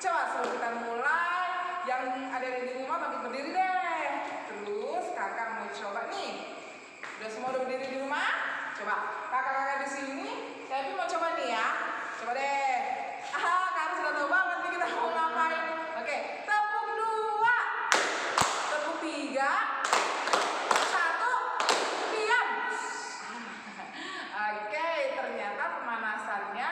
Coba sebelum kita mulai, yang ada di rumah bagi berdiri deh. Terus kakak mau coba nih. Udah semua udah berdiri di rumah? Coba kakak-kakak di sini, Kevin mau coba nih ya. Coba deh. Kakak sudah tahu banget nih kita mau ngapain. Oke, tepuk 2, tepuk 3, 1, diam. Oke, ternyata pemanasannya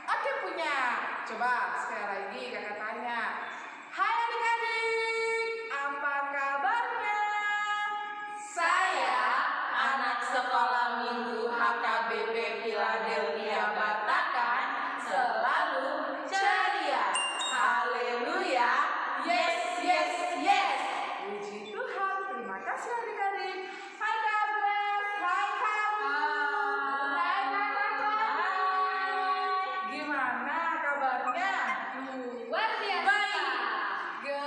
oke punya. Coba sekali lagi kakak tanya. Hai adik-adik, apa kabarnya? Saya anak sekolah minggu HKBP Philadelphia Batakkan selalu ceria. Haleluya. Yes, yes, yes. Puji Tuhan, terima kasih adik-adik. Hai Kak Bless, hai kamu. Hai kakak-kakak. Gimana kabarnya? Luar biasa. Baik.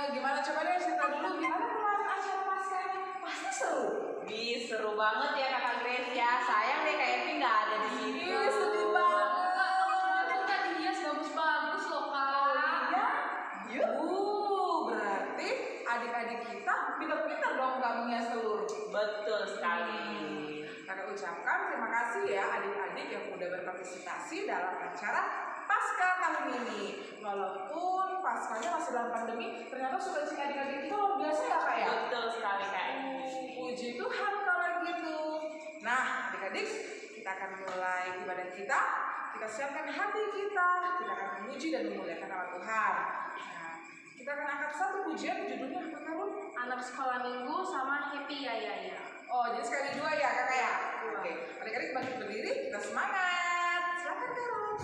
Gimana coba deh cerita dulu gimana kemarin acara paskahnya? Pasti seru. Seru banget ya Kakak Grace ya. Sayang deh Kak Evi nggak ada di sini. Ih, sedih banget. Kan tadi hias bagus-bagus loh Kak. Iya? Berarti adik-adik kita pintar-pintar dong kamunya seluruh. Betul sekali. Kakak ucapkan terima kasih ya adik-adik yang udah berpartisipasi dalam acara Paskah tahun ini. Walaupun Paskahnya masih dalam pandemi, ternyata sukacita adik-adik kita luar biasa ya Kak ya? Betul sekali Kak Evi. Puji Tuhan kalau gitu. Nah adik-adik, kita akan mulai ibadah kita. Kita siapkan hati kita akan memuji dan memuliakan nama Tuhan. Nah, kita akan angkat satu pujian, judulnya apa Karun? Anak sekolah minggu sama Happy ya. Oh, jadi sekali 2 ya kakak ya? Oke, adik-adik bangkit berdiri, kita semangat. Silakan Karun.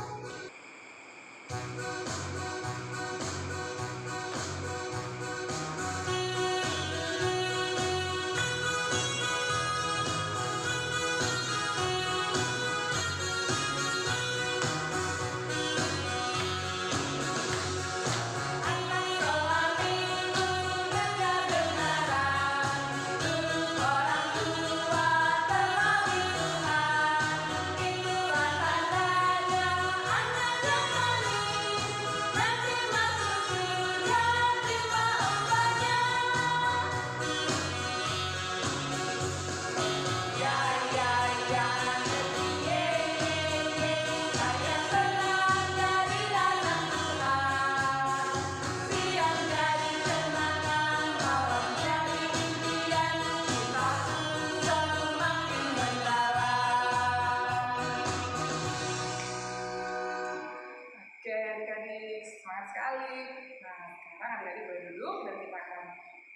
Oke adik-adik, semangat sekali. Nah sekarang adik-adik boleh duduk dan kita akan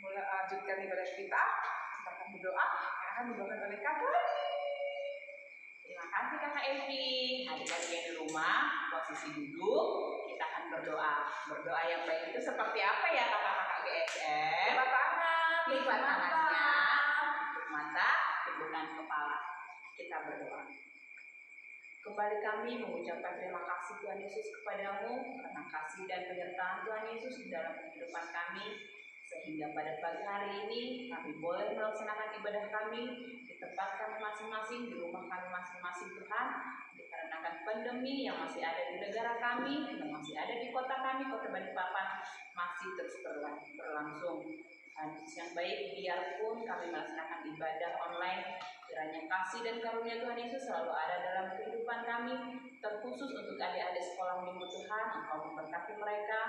mulai lanjutkan ibadah kita. Kita akan berdoa yang akan dibawakan oleh Kak Rani. Terima kasih Kakak Evi. Adik-adik yang di rumah, posisi duduk, kita akan berdoa. Berdoa yang baik itu seperti apa ya kakak-kakak GSM? Lipat tangan, Lipat tangannya, tutup mata, tundukkan kepala. Kita berdoa. Kembali kami mengucapkan terima kasih Tuhan Yesus kepadamu karena kasih dan penyertaan Tuhan Yesus di dalam kehidupan kami, sehingga pada pagi hari ini kami boleh melaksanakan ibadah kami di tempat kami masing-masing, di rumah kami masing-masing Tuhan, dikarenakan pandemi yang masih ada di negara kami, yang masih ada di kota kami, kota Balikpapan, masih terus berlangsung. Tuhan Yesus yang baik, biarpun kami melaksanakan ibadah online, kiranya kasih dan karunia Tuhan Yesus selalu ada dalam kehidupan kami, terkhusus untuk adik-adik sekolah minggu Tuhan. Engkau memberkati mereka,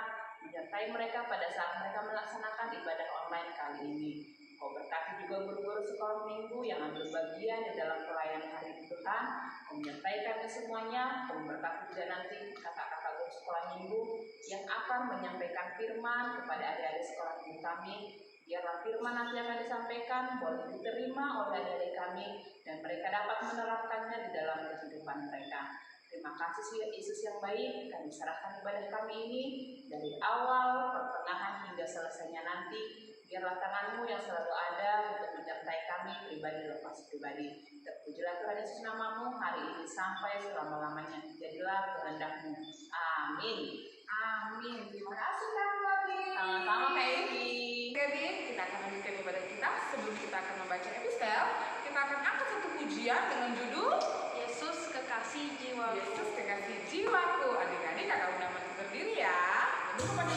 menyertai mereka pada saat mereka melaksanakan ibadah online kali ini. Engkau berkati juga guru-guru sekolah minggu yang ambil bagian di dalam pelayanan hari ini Tuhan. Engkau menyertai kami semuanya. Engkau memberkati juga nanti kakak-kakak guru sekolah minggu yang akan menyampaikan firman kepada adik-adik sekolah minggu kami. Biarlah firman nanti akan disampaikan boleh diterima oleh adik-adik kami dan mereka dapat menerapkannya di dalam kehidupan mereka. Terima kasih Yesus yang baik, kami serahkan ibadah kami ini dari awal, pertengahan hingga selesainya nanti. Biarlah tangan-Mu yang selalu ada untuk menyertai kami pribadi lepas pribadi. Terpujilah Tuhan Yesus namamu hari ini sampai selama-lamanya. Jadilah kehendak-Mu. Amin. Amin. Terima kasih Kak Rani. Sama-sama Kak Evi. Oke, kita akan lanjutkan ibadah kita. Sebelum kita akan membaca epistel, kita akan angkat satu pujian dengan judul Yesus kekasih jiwaku. Yesus kekasih jiwaku. Adik-adik kakak undang berdiri ya. Dulu pada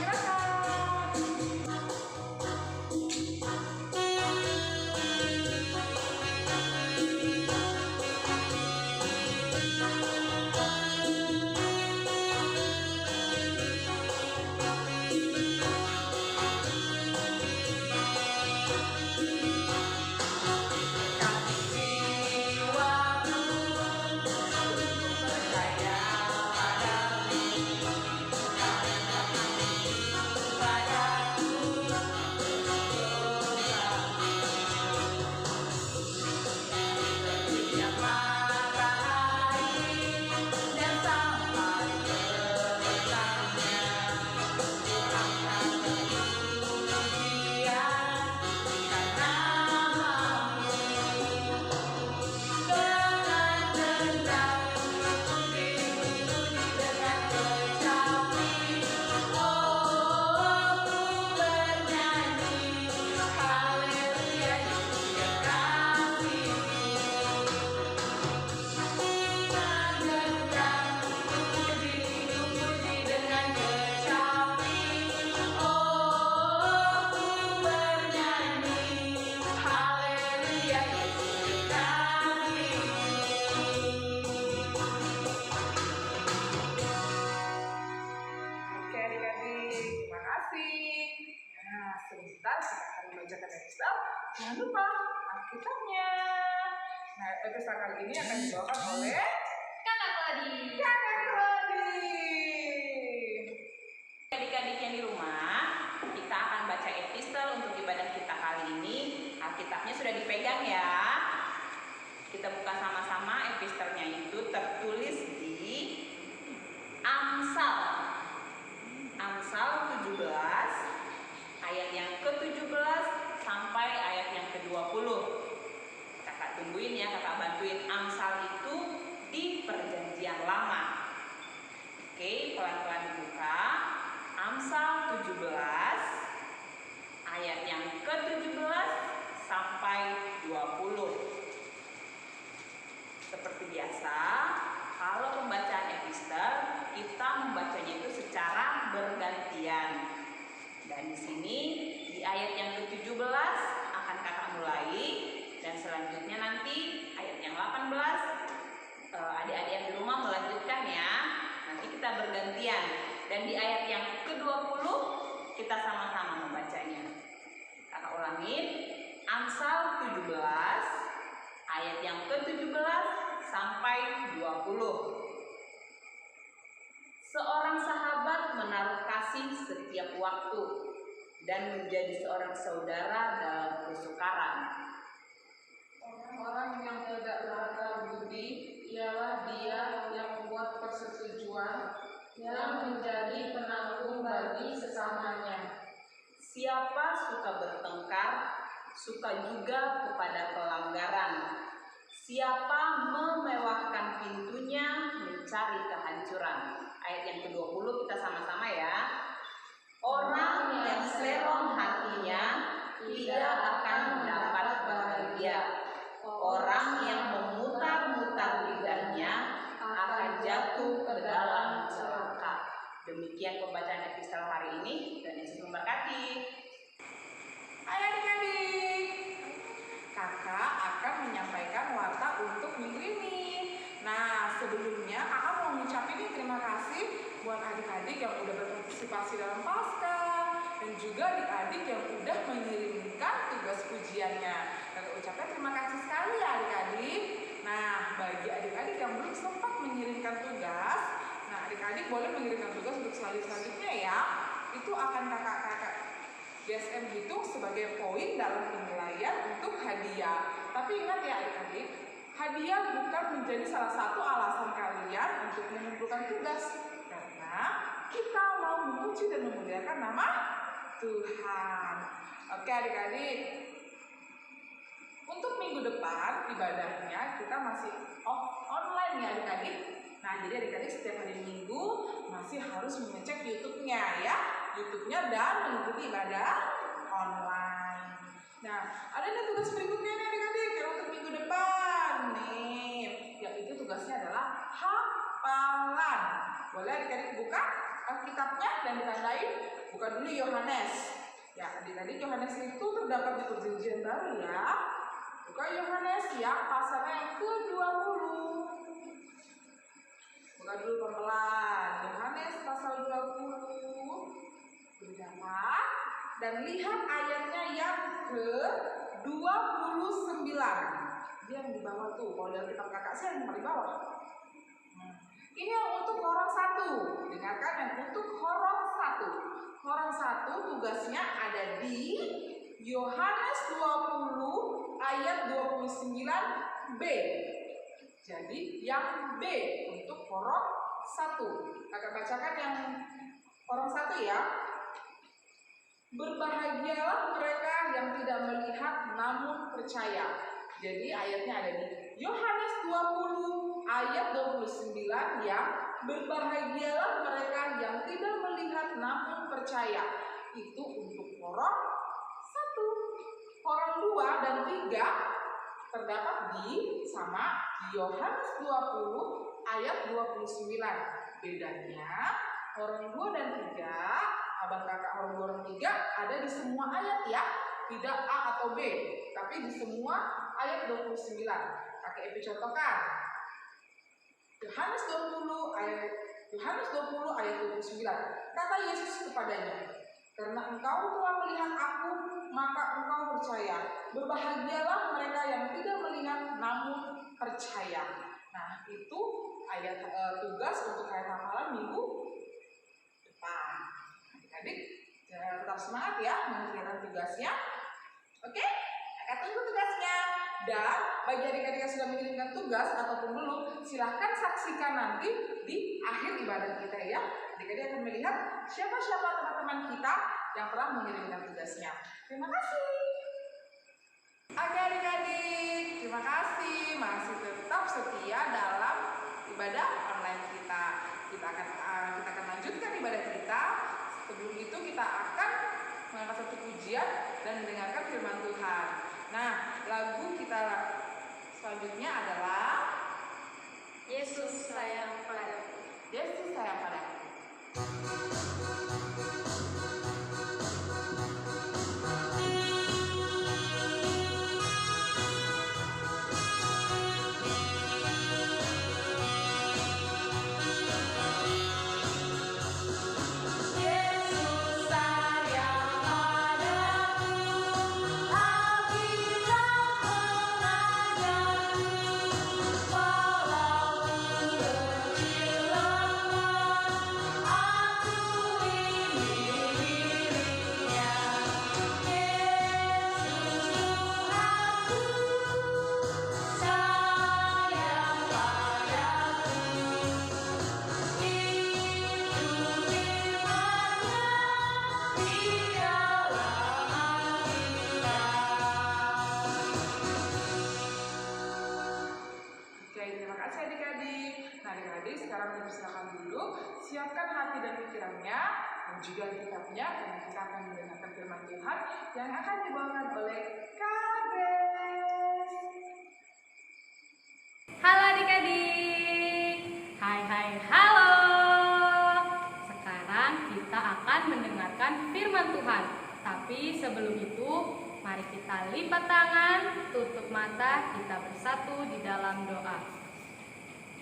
sebentar kita akan membacakan epistel. Jangan lupa Alkitabnya. Nah, epistel kali ini akan dibawakan oleh Kakak Claudi. Kakak Claudi. Adik-adik yang di rumah, kita akan baca epistel untuk ibadah kita kali ini. Alkitabnya sudah dipegang ya. Kita buka sama-sama. Epistelnya itu tertulis di Amsal. Amsal 17 ayat yang ke-17 sampai ayat yang ke-20. Kakak tungguin ya, kakak bantuin. Amsal itu di Perjanjian Lama. Oke, pelan-pelan dibuka. Amsal 17 ayat yang ke-17 sampai 20. Seperti biasa, kalau pembacaan epistel, kita membacanya itu secara bergantian. Dan di sini di ayat yang ke-17 akan kakak mulai, dan selanjutnya nanti ayat yang 18 adik-adik yang di rumah melanjutkan ya. Nanti kita bergantian. Dan di ayat yang ke-20 kita sama-sama membacanya. Kakak ulangin, Amsal 17 ayat yang ke-17 sampai 20. Seorang sahabat menaruh kasih setiap waktu dan menjadi seorang saudara dalam kesukaran. Orang yang tidak berakal budi ialah dia yang membuat persetujuan yang menjadi penanggung bagi sesamanya. Siapa suka bertengkar, suka juga kepada pelanggaran. Siapa memewahkan pintunya, mencari kehancuran. Ayat yang ke-20 kita sama-sama ya. Orang yang serong hatinya tidak akan mendapat bahagia. Orang yang memutar-mutar lidahnya akan jatuh ke dalam celaka. Demikian pembacaan epistel hari ini, dan Yesus memberkati. Ayo adik-adik, kakak akan menyampaikan warta untuk minggu ini. Nah, sebelumnya kakak mau ngucapin nih terima kasih buat adik-adik yang udah berpartisipasi dalam Paskah, dan juga adik-adik yang udah mengirimkan tugas ujiannya. Kakak ucapkan terima kasih sekali ya adik-adik. Nah, bagi adik-adik yang belum sempat mengirimkan tugas, nah adik-adik boleh mengirimkan tugas untuk selanjutnya ya. Itu akan kakak-kakak GSM hitung sebagai poin dalam penilaian untuk hadiah. Tapi ingat ya adik-adik, hadiah bukan menjadi salah satu alasan kalian untuk mengumpulkan tugas, karena kita mau memuji dan memuliakan nama Tuhan. Oke adik-adik, untuk minggu depan ibadahnya kita masih online ya adik-adik. Nah, jadi adik-adik setiap hari Minggu masih harus mengecek YouTube-nya ya, YouTube-nya, dan mengikuti ibadah online. Nah, ada nih tugas berikutnya nih adik-adik yang untuk minggu depan nih, yaitu tugasnya adalah hafalan. Boleh adik-adik buka Alkitabnya dan ditandain. Buka dulu Yohanes. Ya, adik-adik, Yohanes itu terdapat di Perjanjian Baru ya. Buka Yohanes ya, pasalnya yang ke-20. Buka dulu pelan-pelan. Yohanes pasal 20. Berdapat dan lihat ayatnya yang ke-29. Dia yang di bawah tuh. Kalau dalam kitab kakak saya yang di bawah. Ini yang untuk orang satu. Dengarkan yang untuk orang satu. Orang satu tugasnya ada di Yohanes 20 ayat 29b. Jadi yang B untuk orang satu. Kakak bacakan yang orang satu ya. Berbahagialah mereka yang tidak melihat namun percaya. Jadi ayatnya ada di Yohanes 20 ayat 29 yang berbahagialah mereka yang tidak melihat namun percaya. Itu untuk orang satu. Orang 2 dan 3 terdapat di Yohanes 20 ayat 29. Bedanya orang 2 dan 3, abang kakak orang 2 dan 3 ada di semua ayat ya. Tidak A atau B, tapi di semua ayat 29. Kakak Epi contohkan. Yohanes 20 ayat 29. Kata Yesus kepadanya, Karena engkau telah melihat aku, maka engkau percaya. Berbahagialah mereka yang tidak melihat namun percaya. Nah, itu ayat tugas untuk ayat hafalan minggu depan. Adik-adik tetap semangat ya mengerjakan tugasnya. Oke? Akan tunggu tugasnya. Dan bagi adik-adik yang sudah mengirimkan tugas ataupun belum, silahkan saksikan nanti di akhir ibadah kita ya. Adik-adik akan melihat siapa-siapa teman-teman kita yang telah mengirimkan tugasnya. Terima kasih. Oke adik-adik, terima kasih masih tetap setia dalam ibadah online kita. Kita akan lanjutkan ibadah kita. Sebelum itu kita akan mengangkat satu pujian dan mendengarkan firman Tuhan. Nah, lagu kita selanjutnya adalah Yesus sayang padaku. Yesus sayang padaku. Sekarang dipersilakan duduk, siapkan hati dan pikirannya dan juga kitabnya, karena kita akan mendengarkan firman Tuhan yang akan dibawakan oleh Kades. Halo adik-adik. Hai, halo. Sekarang kita akan mendengarkan firman Tuhan. Tapi sebelum itu, mari kita lipat tangan, tutup mata, kita bersatu di dalam doa.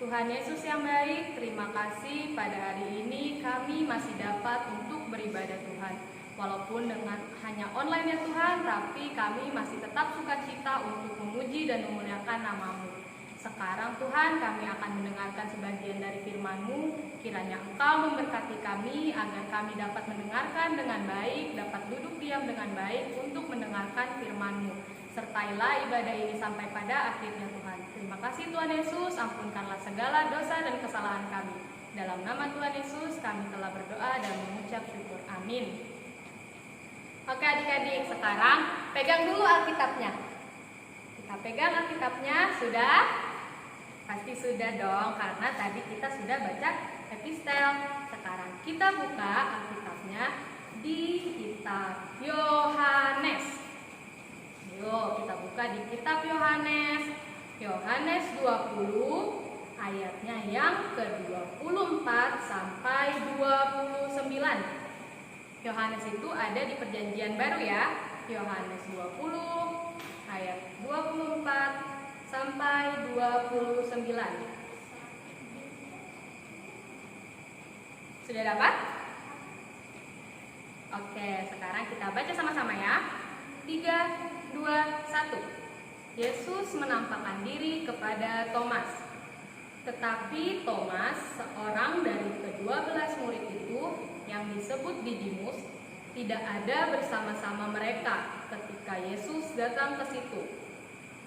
Tuhan Yesus yang baik, terima kasih pada hari ini kami masih dapat untuk beribadah Tuhan. Walaupun dengan hanya online ya Tuhan, tapi kami masih tetap sukacita untuk memuji dan memuliakan nama-Mu. Sekarang Tuhan, kami akan mendengarkan sebagian dari firman-Mu. Kiranya Engkau memberkati kami agar kami dapat mendengarkan dengan baik, dapat duduk diam dengan baik untuk mendengarkan firman-Mu. Sertailah ibadah ini sampai pada akhirnya Tuhan. Terima kasih Tuhan Yesus, ampunkanlah segala dosa dan kesalahan kami. Dalam nama Tuhan Yesus kami telah berdoa dan mengucap syukur. Amin. Oke adik-adik, sekarang pegang dulu Alkitabnya. Kita pegang Alkitabnya, sudah? Pasti sudah dong, karena tadi kita sudah baca epistel. Sekarang kita buka Alkitabnya di kitab Yohanes. Yuk kita buka di kitab Yohanes. Yohanes 20 ayatnya yang ke-24 sampai 29. Yohanes itu ada di Perjanjian Baru ya. Yohanes 20 ayat 24 sampai 29. Sudah dapat? Oke, sekarang kita baca sama-sama ya. 3, 2, 1. Yesus menampakkan diri kepada Thomas. Tetapi Thomas, seorang dari ke-12 murid itu yang disebut Didimus, tidak ada bersama-sama mereka ketika Yesus datang ke situ.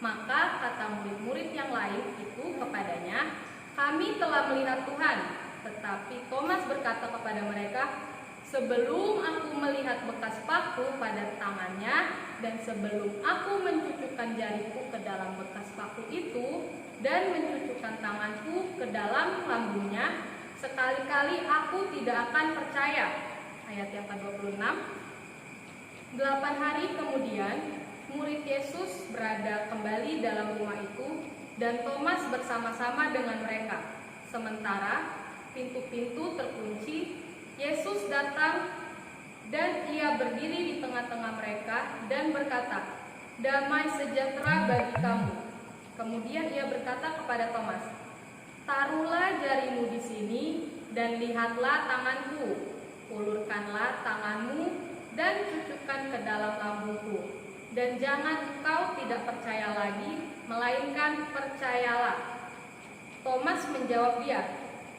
Maka kata murid-murid yang lain itu kepadanya, "Kami telah melihat Tuhan." Tetapi Thomas berkata kepada mereka, "Sebelum aku melihat bekas paku pada tangannya, dan sebelum aku mencucukkan jariku ke dalam bekas paku itu, dan mencucukkan tanganku ke dalam lambungnya, sekali-kali aku tidak akan percaya." Ayat yang ke-26. 8 hari kemudian, murid Yesus berada kembali dalam rumah itu, dan Thomas bersama-sama dengan mereka. Sementara pintu-pintu terkunci, Yesus datang dan ia berdiri di tengah-tengah mereka dan berkata, "Damai sejahtera bagi kamu." Kemudian ia berkata kepada Thomas, "Taruhlah jarimu di sini dan lihatlah tanganku. Ulurkanlah tanganmu dan cucukkan ke dalam lambungku. Dan jangan engkau tidak percaya lagi, melainkan percayalah. Thomas menjawab dia,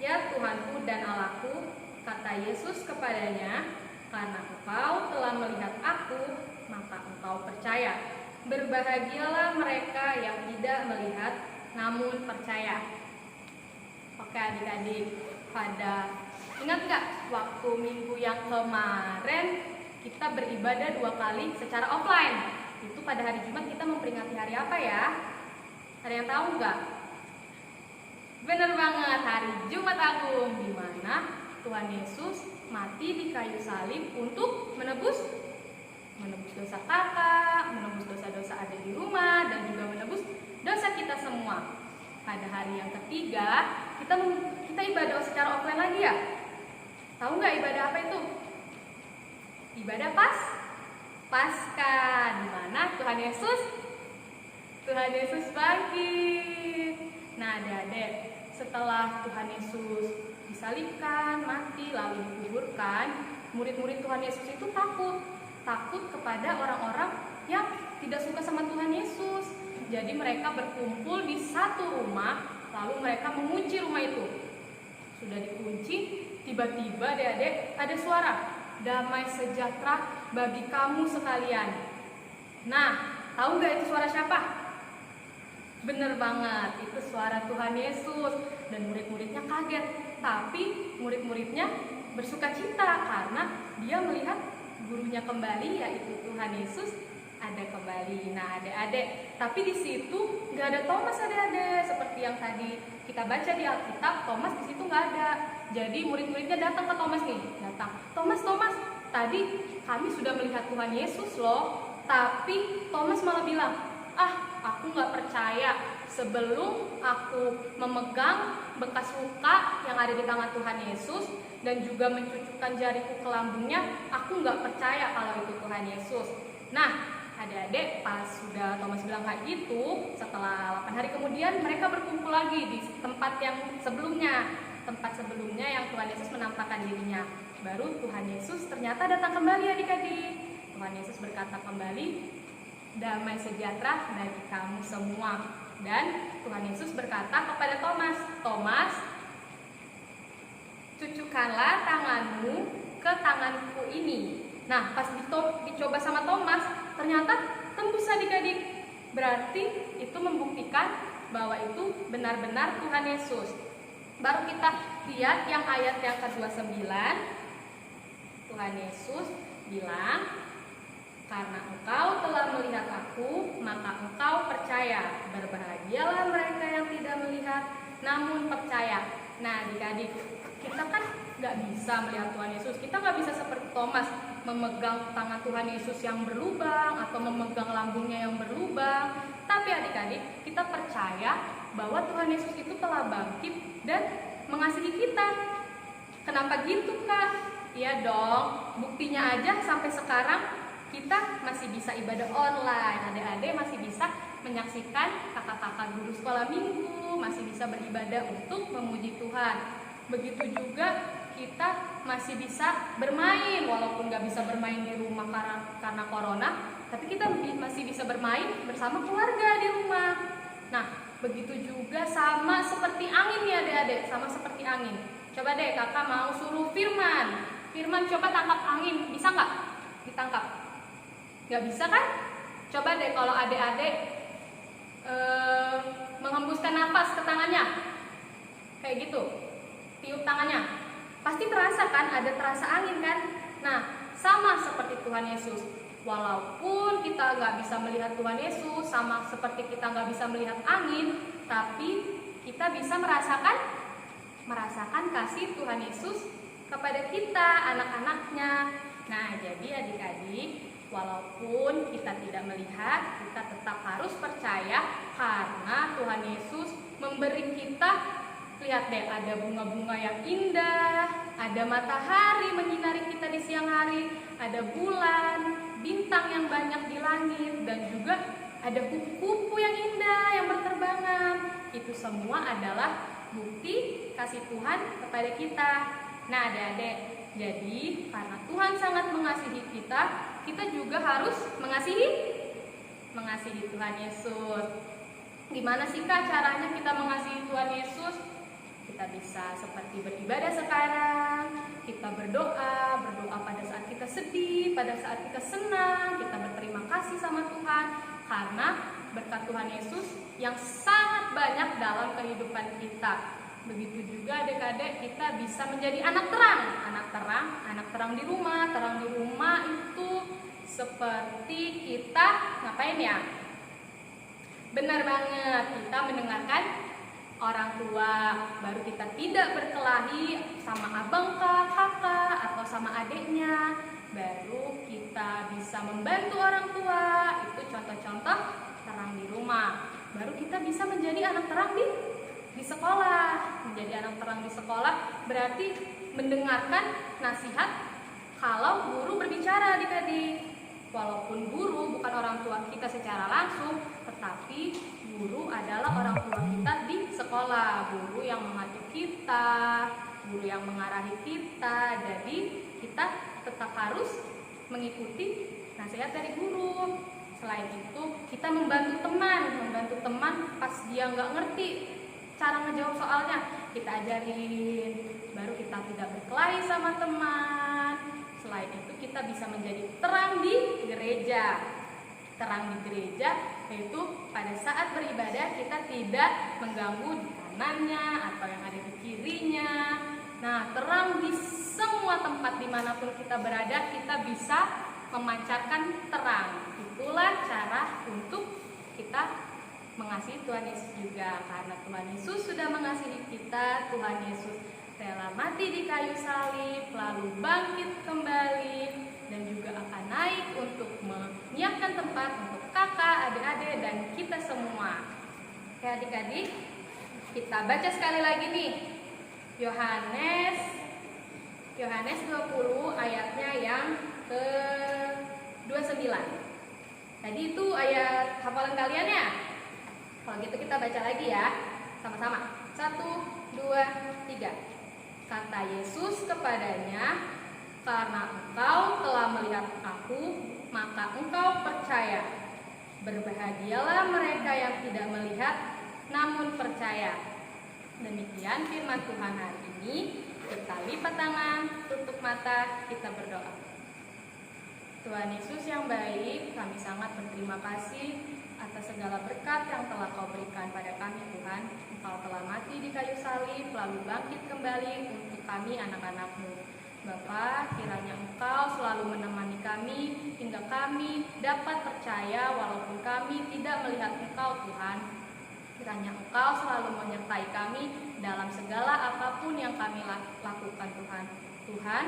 "Ya Tuhanku dan Allahku," kata Yesus kepadanya, "karena engkau telah melihat aku, maka engkau percaya. Berbahagialah mereka yang tidak melihat, namun percaya." Oke adik-adik, ingat gak waktu minggu yang kemarin kita beribadah 2 kali secara offline? Itu pada hari Jumat kita memperingati hari apa ya? Ada yang tahu nggak? Bener banget, hari Jumat Agung, di mana Tuhan Yesus mati di kayu salib untuk menebus dosa kakak, menebus dosa-dosa adik di rumah, dan juga menebus dosa kita semua. Pada hari yang ketiga kita ibadah secara offline lagi ya. Tahu nggak ibadah apa itu? Ibadah Paskah, di mana Tuhan Yesus bangkit. Nah, adik-adik, setelah Tuhan Yesus disalibkan, mati, lalu dikuburkan, murid-murid Tuhan Yesus itu takut kepada orang-orang yang tidak suka sama Tuhan Yesus. Jadi mereka berkumpul di satu rumah, lalu mereka mengunci rumah itu. Sudah dikunci, tiba-tiba adik-adik ada suara, "Damai sejahtera bagi kamu sekalian." Nah, tahu gak itu suara siapa? Bener banget, itu suara Tuhan Yesus. Dan murid-muridnya kaget, tapi murid-muridnya bersuka cita karena dia melihat gurunya kembali, yaitu Tuhan Yesus ada kembali. Nah, adik-adik, tapi di situ nggak ada Thomas, adik-adik. Seperti yang tadi kita baca di Alkitab, Thomas di situ nggak ada. Jadi murid-muridnya datang ke Thomas nih, Thomas, tadi kami sudah melihat Tuhan Yesus loh. Tapi Thomas malah bilang, aku nggak percaya. Sebelum aku memegang bekas luka yang ada di tangan Tuhan Yesus dan juga mencucukkan jariku ke lambungnya, aku nggak percaya kalau itu Tuhan Yesus. Nah, adik-adik, pas sudah Thomas bilang kayak gitu, setelah 8 hari kemudian mereka berkumpul lagi di tempat sebelumnya yang Tuhan Yesus menampakkan dirinya. Baru Tuhan Yesus ternyata datang kembali, adik-adik. Tuhan Yesus berkata kembali, "Damai sejahtera bagi kamu semua." Dan Tuhan Yesus berkata kepada Thomas, "Thomas, cucukkanlah tanganmu ke tanganku ini." Nah, pas dicoba sama Thomas, ternyata tembus, adik-adik. Berarti itu membuktikan bahwa itu benar-benar Tuhan Yesus. Baru kita lihat yang ayat yang ke-29. Tuhan Yesus bilang, "Karena engkau telah melihat aku, maka engkau percaya. Berbahagialah mereka yang tidak melihat, namun percaya." Nah, adik-adik, kita kan nggak bisa melihat Tuhan Yesus. Kita nggak bisa seperti Thomas memegang tangan Tuhan Yesus yang berlubang atau memegang lambungnya yang berlubang. Tapi adik-adik, kita percaya bahwa Tuhan Yesus itu telah bangkit dan mengasihi kita. Kenapa gitu, Kak? Iya dong, buktinya aja sampai sekarang kita masih bisa ibadah online. Adik-adik masih bisa menyaksikan kakak-kakak guru sekolah minggu, masih bisa beribadah untuk memuji Tuhan. Begitu juga kita masih bisa bermain, walaupun nggak bisa bermain di rumah karena corona, tapi kita masih bisa bermain bersama keluarga di rumah. Nah, begitu juga sama seperti angin ya adik-adik, sama seperti angin. Coba deh kakak mau suruh Firman coba tangkap angin, bisa nggak ditangkap? Nggak bisa kan? Coba deh kalau adik-adik menghembuskan nafas ke tangannya, kayak gitu, tiup tangannya. Pasti terasa kan, ada terasa angin kan? Nah, sama seperti Tuhan Yesus. Walaupun kita nggak bisa melihat Tuhan Yesus, sama seperti kita nggak bisa melihat angin, tapi kita bisa merasakan kasih Tuhan Yesus kepada kita, anak-anaknya. Nah, jadi adik-adik, walaupun kita tidak melihat, kita tetap harus percaya karena Tuhan Yesus memberi kita. Lihat deh, ada bunga-bunga yang indah, ada matahari menyinari kita di siang hari, ada bulan, bintang yang banyak di langit, dan juga ada kupu-kupu yang indah yang berterbangan. Itu semua adalah bukti kasih Tuhan kepada kita. Nah, adik-adik, Jadi, karena Tuhan sangat mengasihi kita, kita juga harus mengasihi Tuhan Yesus. Gimana sih Kak caranya kita mengasihi Tuhan Yesus? Kita bisa seperti beribadah sekarang, kita berdoa pada saat kita sedih, pada saat kita senang, kita berterima kasih sama Tuhan karena berkat Tuhan Yesus yang sangat banyak dalam kehidupan kita. Begitu juga adik-adik, kita bisa menjadi anak terang di rumah. Terang di rumah itu seperti kita ngapain ya? Benar banget, kita mendengarkan orang tua, baru kita tidak berkelahi sama abang kakak atau sama adiknya, baru kita bisa membantu orang tua. Itu contoh-contoh terang di rumah. Baru kita bisa menjadi anak terang di sekolah. Menjadi anak terang di sekolah berarti mendengarkan nasihat kalau guru berbicara adik-adik. Walaupun guru bukan orang tua kita secara langsung, tetapi guru adalah orang tua kita di sekolah. Guru yang mengatur kita, guru yang mengarahi kita. Jadi kita tetap harus mengikuti nasihat dari guru. Selain itu kita membantu teman pas dia nggak ngerti cara ngejawab soalnya, kita ajarin. Baru kita tidak berkelahi sama teman. Selain itu kita bisa menjadi terang di gereja. Terang di gereja yaitu pada saat beribadah kita tidak mengganggu di kanannya atau yang ada di kirinya. Nah, terang di semua tempat dimanapun kita berada, kita bisa memancarkan terang. Itulah cara untuk kita mengasihi Tuhan Yesus juga. Karena Tuhan Yesus sudah mengasihi kita, Tuhan Yesus rela mati di kayu salib, lalu bangkit kembali, dan juga akan naik untuk menyiapkan tempat untuk kakak, adik-adik, dan kita semua. Oke adik-adik, kita baca sekali lagi nih Yohanes 20 ayatnya yang ke-29. Tadi itu ayat hafalan kalian ya? Kalau gitu kita baca lagi ya, sama-sama. 1, 2, 3. Kata Yesus kepadanya, karena engkau telah melihat aku, maka engkau percaya. Berbahagialah mereka yang tidak melihat, namun percaya. Demikian firman Tuhan hari ini. Kita lipat tangan, tutup mata, kita berdoa. Tuhan Yesus yang baik, kami sangat berterima kasih atas segala berkat yang telah Kau berikan pada kami Tuhan. Engkau telah mati di kayu salib, lalu bangkit kembali untuk kami anak-anak-Mu. Bapa, kiranya Engkau selalu menemani kami hingga kami dapat percaya walaupun kami tidak melihat Engkau Tuhan. Kiranya Engkau selalu menyertai kami dalam segala apapun yang kami lakukan Tuhan. Tuhan,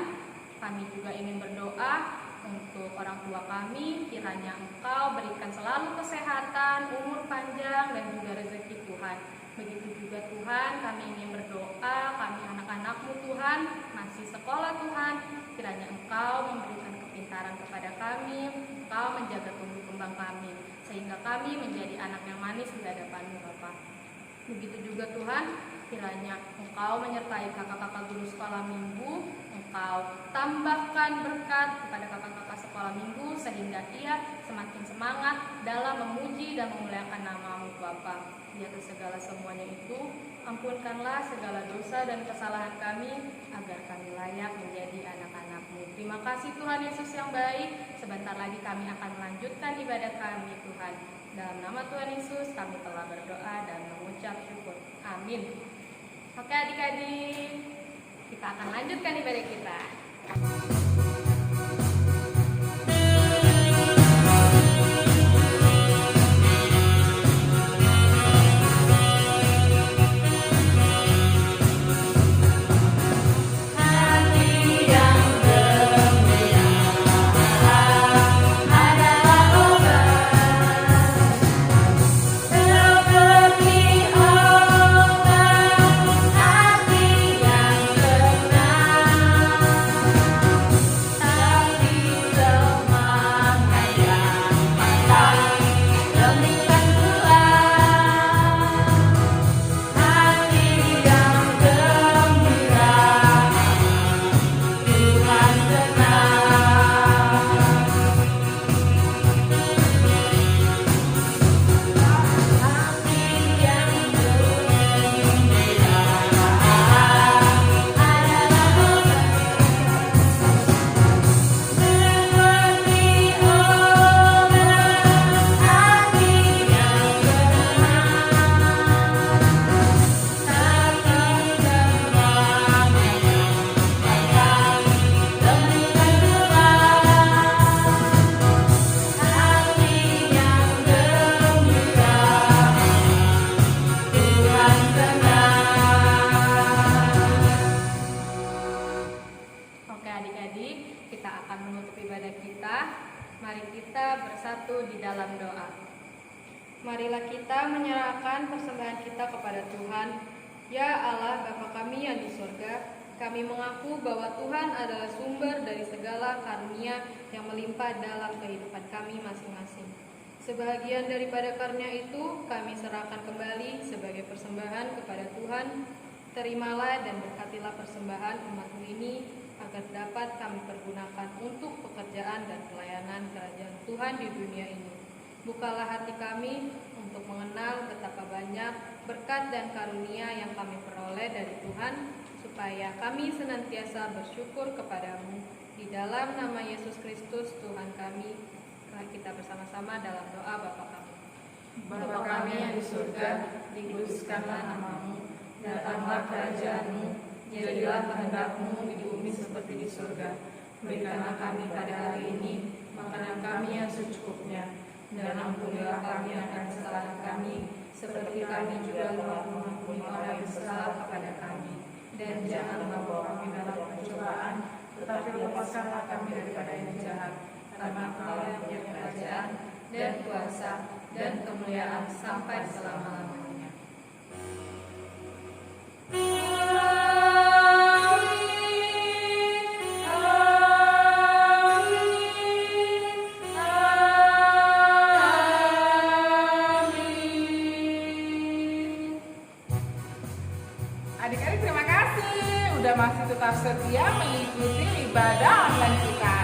kami juga ingin berdoa untuk orang tua kami, kiranya Engkau berikan selalu kesehatan, umur panjang, dan juga rezeki Tuhan. Begitu juga Tuhan, kami ingin berdoa, kami anak-anak-Mu Tuhan, masih sekolah Tuhan, kiranya Engkau memberikan kepintaran kepada kami, Engkau menjaga tumbuh kembang kami, sehingga kami menjadi anak yang manis di hadapan-Mu Bapa. Begitu juga Tuhan, kiranya Engkau menyertai kakak-kakak guru sekolah minggu, Engkau tambahkan berkat kepada kakak-kakak sekolah minggu sehingga ia semakin semangat dalam memuji dan memuliakan nama-Mu Bapa. Di atas segala semuanya itu, ampunkanlah segala dosa dan kesalahan kami agar kami layak menjadi anak-anak-Mu. Terima kasih Tuhan Yesus yang baik. Sebentar lagi kami akan melanjutkan ibadah kami Tuhan. Dalam nama Tuhan Yesus kami telah berdoa dan mengucap syukur. Amin. Oke adik-adik, kita akan lanjutkan ibadah kita. Hati yang tenang jadi kita akan menutup ibadah kita. Mari kita bersatu di dalam doa. Marilah kita menyerahkan persembahan kita kepada Tuhan. Ya Allah, Bapa kami yang di surga, kami mengaku bahwa Tuhan adalah sumber dari segala karunia yang melimpah dalam kehidupan kami masing-masing. Sebahagian daripada karunia itu kami serahkan kembali sebagai persembahan kepada Tuhan. Terimalah dan berkatilah persembahan umat-Mu ini agar dapat kami pergunakan untuk pekerjaan dan pelayanan kerajaan Tuhan di dunia ini. Bukalah hati kami untuk mengenal betapa banyak berkat dan karunia yang kami peroleh dari Tuhan, supaya kami senantiasa bersyukur kepadamu. Di dalam nama Yesus Kristus Tuhan kami, kita bersama-sama dalam doa Bapa kami. Bapa kami yang di surga, dikuduskanlah nama-Mu, datanglah kerajaan-Mu, jadilah kehendak-Mu di bumi seperti di surga. Berikanlah kami pada hari ini makanan kami yang secukupnya, dan ampunilah kami akan kesalahan kami, seperti kami juga telah mengampuni orang yang bersalah kepada kami. Dan jangan membawa kami dalam pencobaan, tetapi lepaskanlah kami daripada yang jahat. Karena Engkau yang punya kerajaan dan kuasa dan kemuliaan sampai selama-lamanya. Adik-adik terima kasih udah masih tetap setia mengikuti ibadah online kita.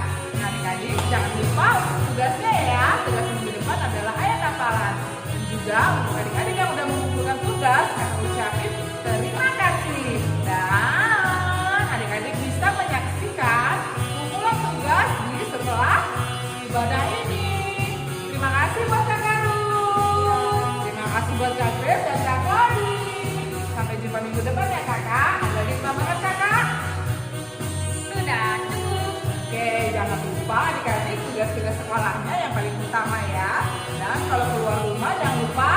Adik-adik jangan lupa untuk tugasnya ya. Tugas minggu depan adalah ayat hafalan. Dan juga untuk adik-adik yang udah mengumpulkan tugas, kami ucapin terima kasih. Dan adik-adik bisa menyaksikan kumpulan tugas di setelah ibadah ini. Terima kasih buat Kak Ruth. Terima kasih buat Kak Grace dan Kak Kori. Sampai jumpa minggu depan ya kakak. Ada lima banget kakak. Sudah cukup. Oke, jangan lupa adik-adik tugas-tugas sekolahnya yang paling utama ya. Dan kalau keluar rumah jangan lupa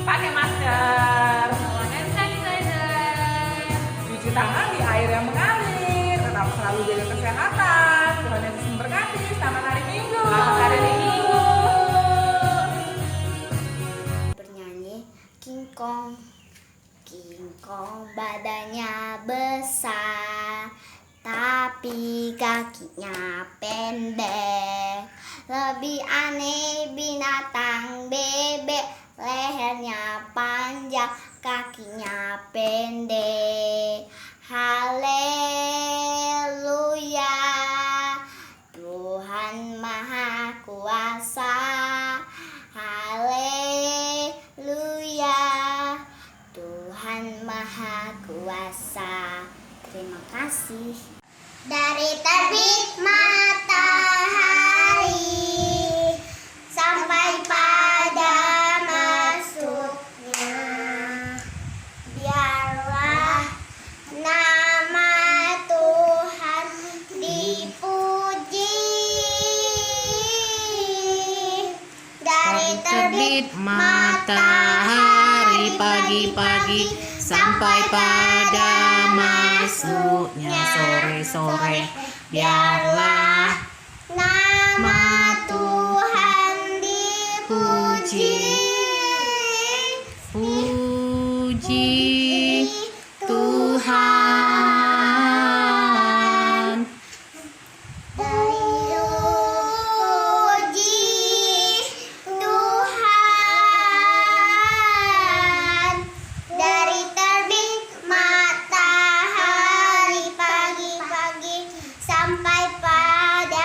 pakai masker, Bawa hand sanitizer. cuci tangan di air yang mengalir, tetap selalu jaga kesehatan. Tuhan Yesus memberkati. Selamat hari Minggu. Selamat hari Minggu. Bernyanyi King Kong. King Kong badannya besar, tapi kakinya pendek. Lebih aneh binatang bebek, lehernya panjang, kakinya pendek. Haleluya, Tuhan Maha Kuasa. Haleluya, Tuhan Maha Kuasa. Terima kasih. Dari terbit matahari sampai pada masuknya, biarlah nama Tuhan dipuji. Dari terbit matahari pagi-pagi sampai pada masuknya sore-sore, biarlah nama Tuhan dipuji. puji Tuhan. Puji Tuhan. Dari terbit matahari pagi-pagi sampai pada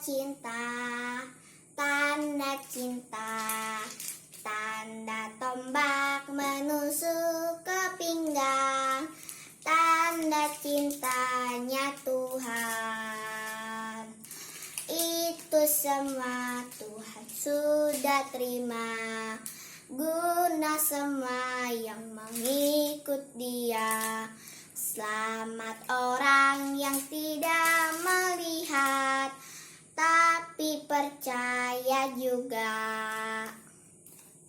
cinta, tanda cinta, tanda tombak menusuk ke pinggang, tanda cintanya Tuhan. Itu semua Tuhan sudah terima, guna semua yang mengikut Dia. Selamat orang yang tidak melihat, tapi percaya juga.